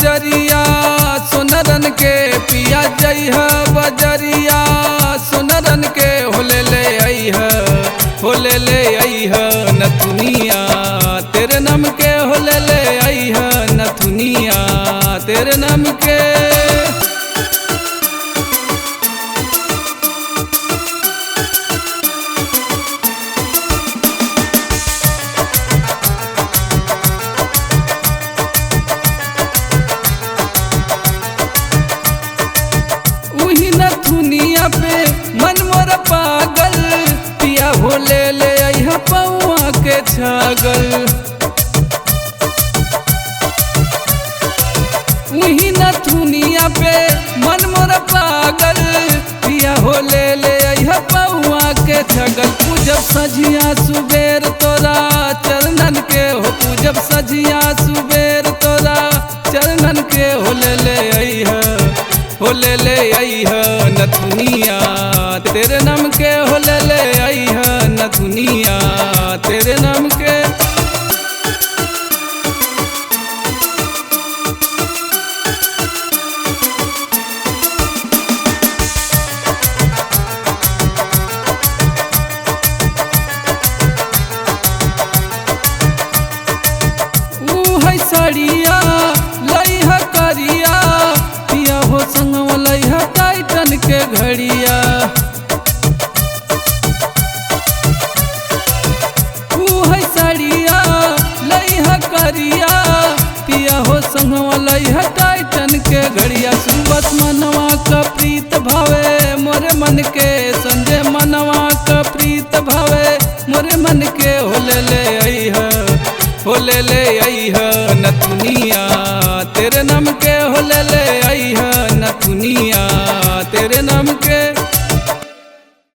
बजरिया सोनरन के पिया जइह बजरिया सोनरन के होले ले अइह नथुनिया तेरे नाम के होले ले अइह नथुनिया तेरे नाम के। नथुनिया पे मन मोर पागल पिया होले ले अइह पौआ के छागल। वही नथुनिया पे मन मोर पागल पिया होले ले अइह पौआ के छागल। पूजब सझिया सुबेर तोरा चरणन के हो पूजब सझिया सुबेर तोरा चरणन के होले ले अइह नथुनिया तेरे नाम के होले ले अइह नथुनिया तेरे नाम के। है साड़िया लइह करिया पिया हो संगवा लइह टाइटन के घड़िया। है साड़िया लइह करिया पिया हो संगवा लइह टाइटन के घड़िया। सुबत मनवा का प्रीत भावे मोरे मन के संजय मनवा का प्रीत भावे मोरे मन के होले ले अइह नथुनिया तेरे नाम के होले ले अइह